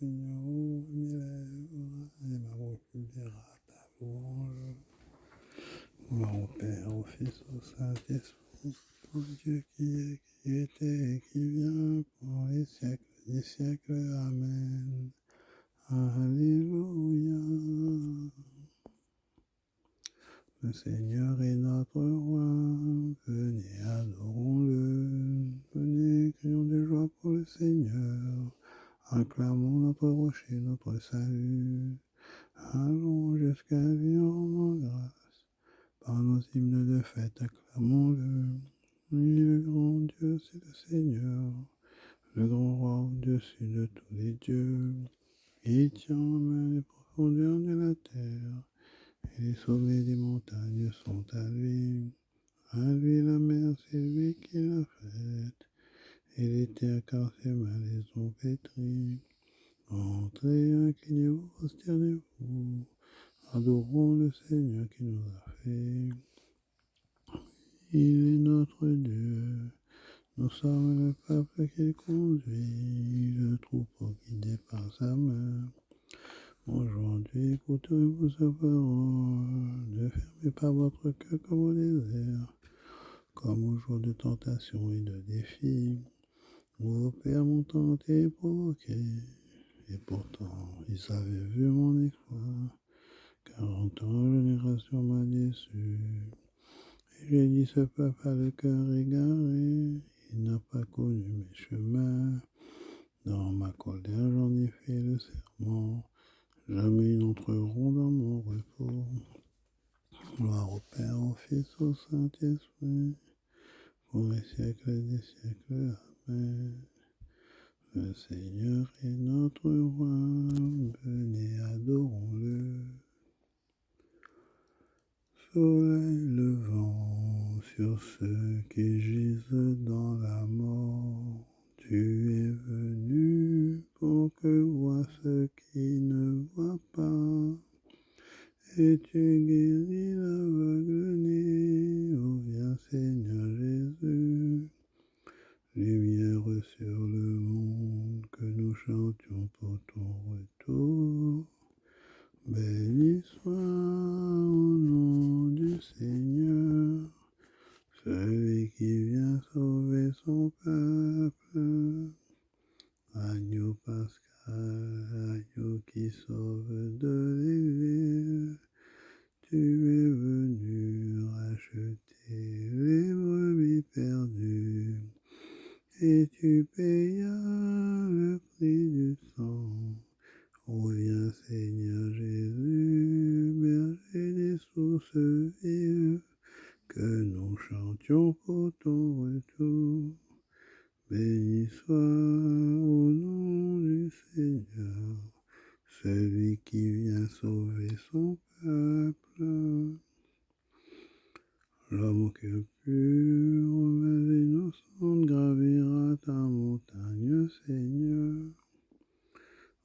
Seigneur, ouvre mes lèvres, et ma bouche publiera ta louange. Gloire au Père, au Fils, au Saint-Esprit, au Dieu qui était et qui vient, pour les siècles des siècles. Amen. Alléluia. Le Seigneur est notre roi, venez adorons-le, venez crions de joie pour le Seigneur, acclamons notre rocher, notre salut, allons jusqu'à lui en rendant grâce, par nos hymnes de fête acclamons-le, lui le grand Dieu c'est le Seigneur, le grand roi au-dessus de tous les dieux, il tient en main les profondeurs de la terre, et les sommets des montagnes sont à lui. À lui la mer, c'est lui qui l'a faite. Et les terres, car ses mains les ont pétries. Entrez, inclinez-vous, prosternez-vous. Adorons le Seigneur qui nous a fait. Il est notre Dieu. Nous sommes le peuple qu'il conduit, le troupeau guidé par sa main. Aujourd'hui, écoutez-vous sa parole, ne fermez pas votre cœur comme au désert, comme au jour de tentation et de défi, où vos pères m'ont tenté et provoqué, et pourtant ils avaient vu mon exploit. 40 ans, génération m'a déçu, et j'ai dit ce peuple a le cœur égaré, il n'a pas connu mes chemins. Dans ma colère, j'en ai fait le serment. Jamais ils n'entreront dans mon repos. Gloire au Père, au Fils, au Saint-Esprit, pour les siècles des siècles. Amen. Le Seigneur est notre roi, venez adorons-le. Soleil levant sur ceux qui gisent dans la mort, tu es venu pour que voient ceux qui ne voient pas. Et tu guéris l'aveugle-né, ô viens Seigneur Jésus. Lumière sur le monde, que nous chantions pour ton retour. Béni soit au nom du Seigneur, celui qui vient sauver son peuple. Agneau pascal, agneau qui sauve de l'exil, tu es venu racheter les brebis perdues, et tu payas le prix du sang. Reviens Seigneur Jésus, berger des sources vives, que nous chantions pour ton retour. Béni soit au nom du Seigneur, celui qui vient sauver son peuple. L'homme au cœur pur, aux mains innocentes, gravira ta montagne, Seigneur.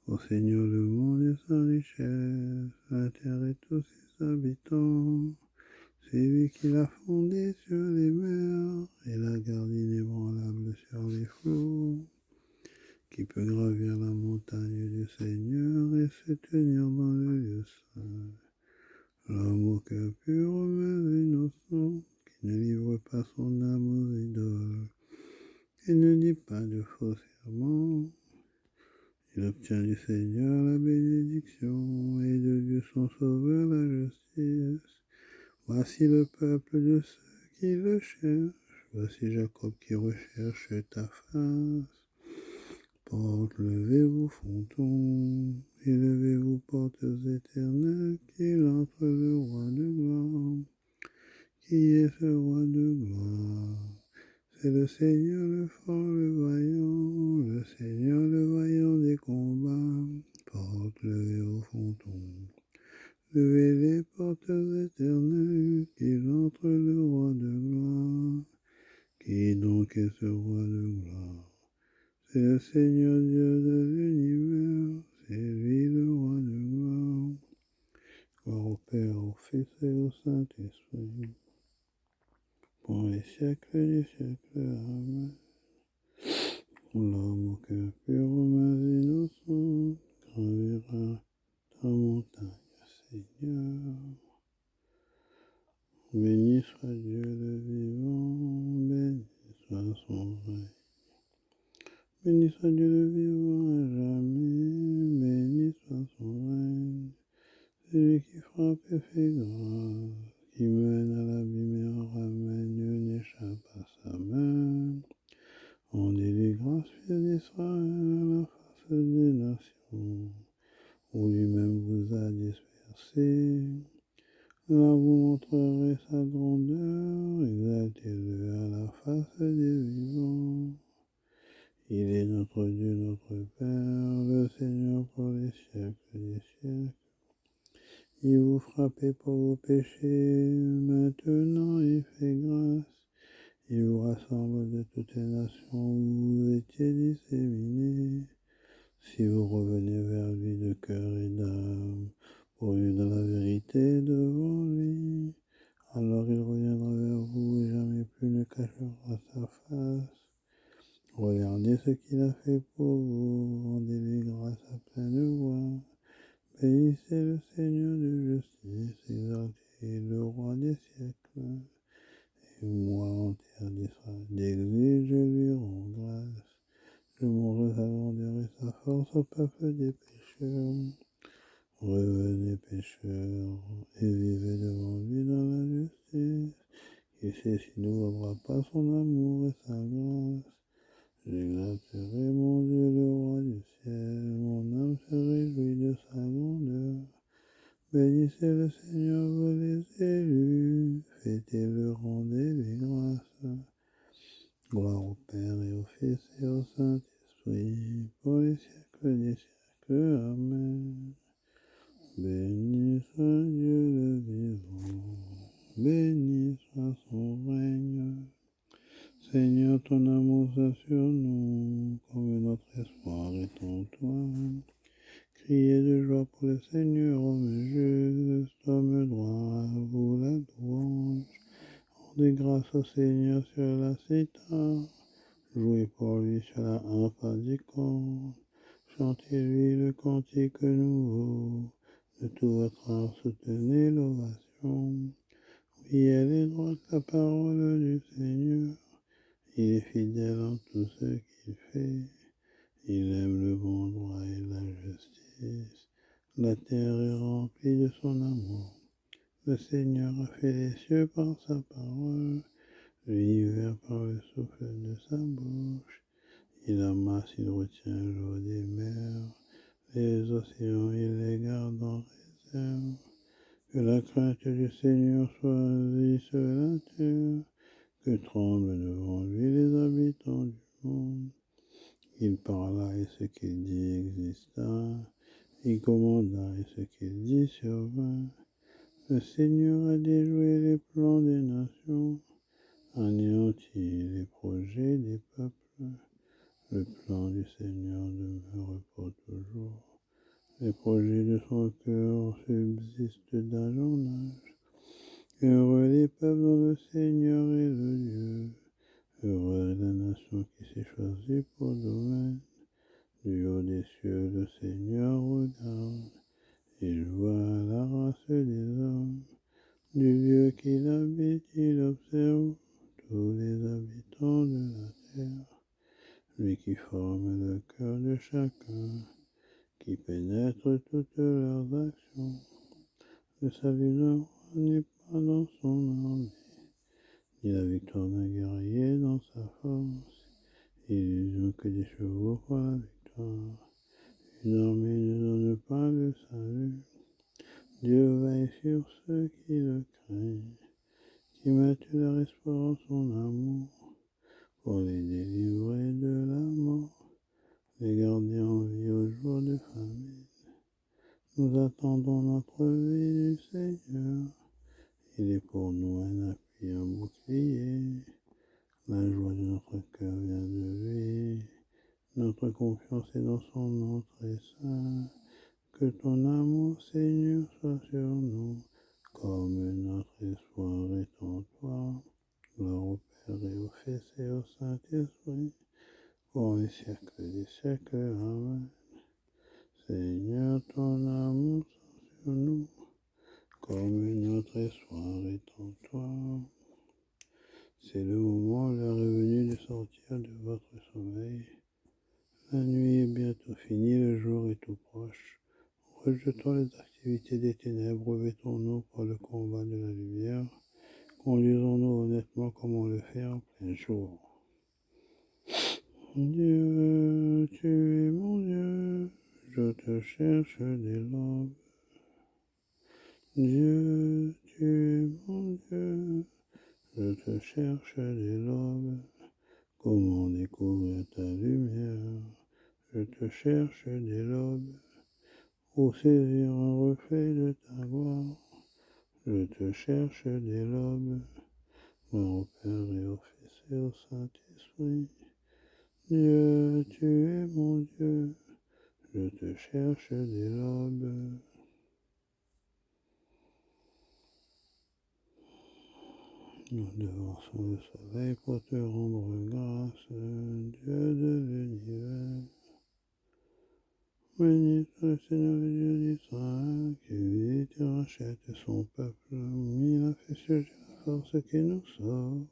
Ô Seigneur, le monde est sa richesse, la terre et tous ses habitants. C'est lui qui l'a fondée sur les mers et l'a gardée inébranlable sur les flots. Qui peut gravir la montagne du Seigneur et se tenir dans le lieu saint. L'homme au cœur pur, aux mains innocentes, qui ne livre pas son âme aux idoles, et ne dit pas de faux serments. Il obtient du Seigneur la bénédiction, et de Dieu son sauveur la justice. Voici le peuple de ceux qui le cherchent, voici Jacob qui recherche ta face. Portes, levez-vous, frontons, élevez-vous, portes éternelles, qu'il entre le roi de gloire. Qui est ce roi de gloire? C'est le Seigneur le fort, le vaillant, le Seigneur le vaillant des combats. Portes, levez-vous, frontons, levez les portes éternelles, qu'il entre le roi de gloire. Qui donc est ce roi de gloire? C'est le Seigneur Dieu de l'univers, c'est lui le roi de gloire. Gloire au Père, au Fils et au Saint-Esprit, pour les siècles des siècles. Amen. L'homme au cœur pur, aux mains innocentes, frappe et fait grâce, qui mène à l'abîme et en ramène, Dieu n'échappe à sa main. Rendez-lui grâce, fils d'Israël, à la face des nations, où lui-même vous a dispersés. Là vous montrerez sa grandeur, exaltez-le à la face des vivants. Il est notre Dieu, notre Père, le Seigneur pour les siècles des siècles. Il vous frappait pour vos péchés, maintenant il fait grâce. Il vous rassemble de toutes les nations où vous étiez disséminés. Si vous revenez vers lui de cœur et d'âme, pour lui de la vérité devant lui, alors il reviendra vers vous et jamais plus ne cachera sa face. Regardez ce qu'il a fait pour vous, rendez-lui grâce à pleine voix. Bénissez le Seigneur de justice, exaltez le roi des siècles. Et moi, en terre d'Israël, d'exil, je lui rends grâce. Je montrerai sa grandeur et sa force au peuple des pécheurs. Revenez pécheurs et vivez devant lui dans la justice. Qui sait s'il ne vaudra pas son amour et sa grâce. J'exalterai mon Dieu, le roi du ciel. Mon âme se réjouit de sa grandeur. Bénissez le Seigneur, vous les élus. Fêtez-le, rendez-lui grâce. Gloire au Père et au Fils et au Saint-Esprit, pour les siècles des siècles. Amen. Béni soit Dieu le vivant, béni soit son règne. Seigneur, ton amour soit sur nous, comme notre espoir est en toi. Criez de joie pour le Seigneur, homme juste, homme droit, à vous la louange. Rendez grâce au Seigneur sur la cithare, jouez pour lui sur la harpe des cordes, chantez-lui le cantique nouveau, de tout votre art soutenez l'ovation. Oui, elle est droite la parole du Seigneur, il est fidèle en tout ce qu'il fait, il aime le bon droit et la justice, la terre est remplie de son amour. Le Seigneur a fait les cieux par sa parole, l'univers par le souffle de sa bouche. Il amasse, il retient l'eau des mers, les océans, il les garde en réserve. Que la crainte du Seigneur soit sur la terre, que tremblent devant lui les habitants du monde. Il parla et ce qu'il dit exista, il commanda et ce qu'il dit survint. Le Seigneur a déjoué les plans des nations, anéanti les projets des peuples. Le plan du Seigneur demeure pour toujours. Les projets de son cœur subsistent d'âge en âge. Heureux les peuples dont le Seigneur est le Dieu. Heureuse la nation qui s'est choisie pour domaine. Du haut des cieux, le Seigneur regarde. Il voit la race des hommes. Du lieu qu'il habite, il observe tous les habitants de la terre. Lui qui forme le cœur de chacun, qui pénètre toutes leurs actions. Le salut d'un roi n'est pas dans son armée, ni la victoire d'un guerrier dans sa force. Illusion que des chevaux pour la victoire. Une armée ne donne pas le salut. Dieu veille sur ceux qui le craignent, qui mettent leur espoir en son amour, pour les délivrer de la mort, les garder en vie au jour de famine. Nous attendons notre vie du Seigneur. Il est pour nous un appui, un bouclier. La joie de notre cœur vient de lui. Notre confiance est dans son nom très saint. Que ton amour, Seigneur, soit sur nous, comme notre espoir est en toi. Gloire au Père et au Fils et au Saint-Esprit, pour les siècles des siècles. Amen. Seigneur, ton amour soit sur nous, comme notre espoir est en toi. C'est le moment, l'heure est venue de sortir de votre sommeil. La nuit est bientôt finie, le jour est tout proche. Rejetons les activités l'activité des ténèbres, revêtons-nous pour le combat de la lumière. Conduisons-nous honnêtement comme on le fait en plein jour. Dieu, tu es mon Dieu, je te cherche dès l'aube. Dieu, tu es mon Dieu, je te cherche dès l'aube. Comment découvrir ta lumière? Je te cherche dès l'aube. Où saisir un reflet de ta gloire? Je te cherche dès l'aube. Gloire au Père et au Fils et au Saint-Esprit. Dieu, tu es mon Dieu, je te cherche dès l'aube. Nous devançons le soleil pour te rendre grâce, Dieu de l'univers. Béni soit le Seigneur le Dieu d'Israël, qui visite et rachète son peuple. Il a fait surgir la force qui nous sauve,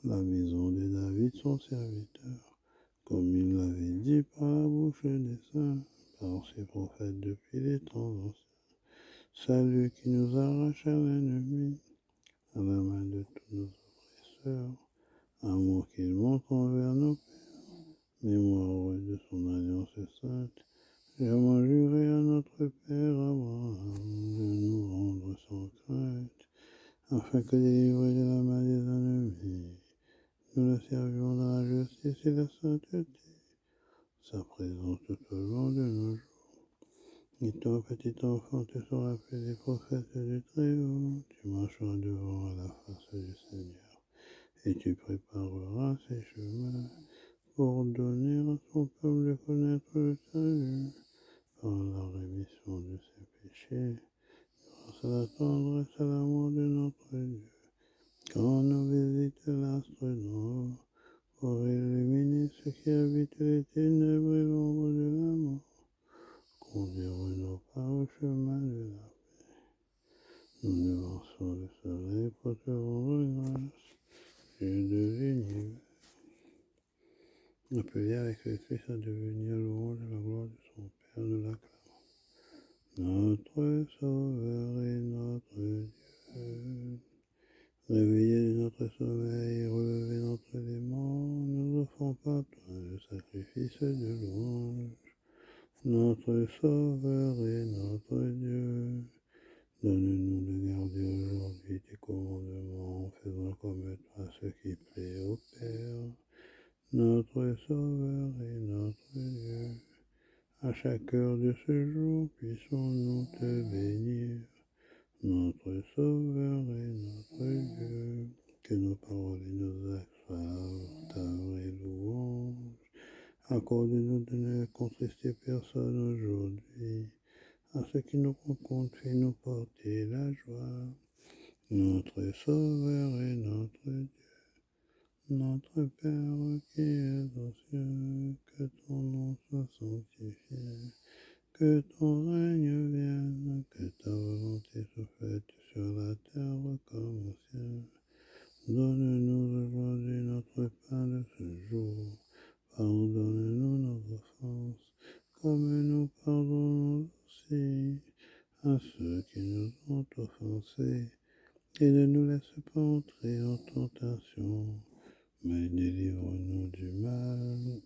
la maison de David son serviteur, comme il l'avait dit par la bouche des saints, par ses prophètes depuis les temps anciens. Salut qui nous arrache à l'ennemi, à la main de tous nos oppresseurs. Amour qu'il montre envers nos pères, mémoire heureuse de son alliance sainte. J'ai juré à notre Père Abraham de nous rendre sans crainte, afin que délivrés de la main des ennemis, nous le servions dans la justice et la sainteté. Sa présence tout au long de nos jours. Et toi, petit enfant, tu seras appelé prophète du Très-Haut. Tu marcheras devant à la face du Seigneur, et tu prépareras ses chemins pour donner à son peuple de connaître le salut par la rémission de ses péchés, grâce à la tendresse et à l'amour de notre Dieu. Quand nous visite l'astre d'en haut, pour illuminer ceux qui habitent les ténèbres et l'ombre de la mort, conduire nos pas au chemin de la paix. Nous devançons le soleil pour te rendre grâce, Dieu de l'univers. Appelé avec le Christ à devenir louange de la gloire de son Père, nous l'acclamons. Notre Sauveur et notre Dieu, réveillés de notre sommeil et relevés d'entre les morts, nous offrons par toi le sacrifice de louange. Notre Sauveur et notre Dieu, donne-nous de garder aujourd'hui tes commandements, en faisant comme toi ce qui plaît au Père. Notre Sauveur et notre Dieu, à chaque heure de ce jour, puissions-nous te bénir. Notre Sauveur et notre Dieu, que nos paroles et nos actes soient ta vraie louange. Accorde-nous de ne contrister personne aujourd'hui, à ce qui nous rencontre, fais-nous porter la joie. Notre Sauveur et notre Dieu, notre Père qui es aux cieux, que ton nom soit sanctifié, que ton règne vienne, que ta volonté soit faite sur la terre comme au ciel. Donne-nous aujourd'hui notre pain de ce jour. Pardonne-nous nos offenses, comme nous pardonnons aussi à ceux qui nous ont offensés. Et ne nous laisse pas entrer en tentation, mais délivre-nous du mal.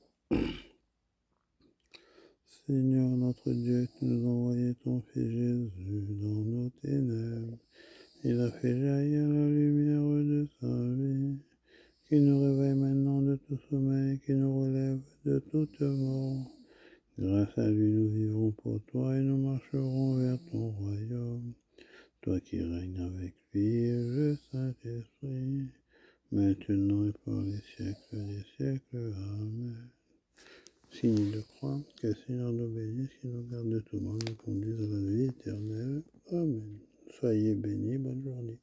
Seigneur notre Dieu, tu nous as envoyé ton Fils Jésus dans nos ténèbres. Il a fait jaillir la lumière de sa vie, qui nous réveille maintenant de tout sommeil, qui nous relève de toute mort. Grâce à lui, nous vivrons pour toi et nous marcherons vers ton royaume. Toi qui règnes avec lui et le Saint-Esprit, maintenant et pour les siècles des siècles. Amen. Signe de croix, que le Seigneur nous bénisse, qu'il nous garde de tout mal, nous conduise à la vie éternelle. Amen. Soyez bénis, bonne journée.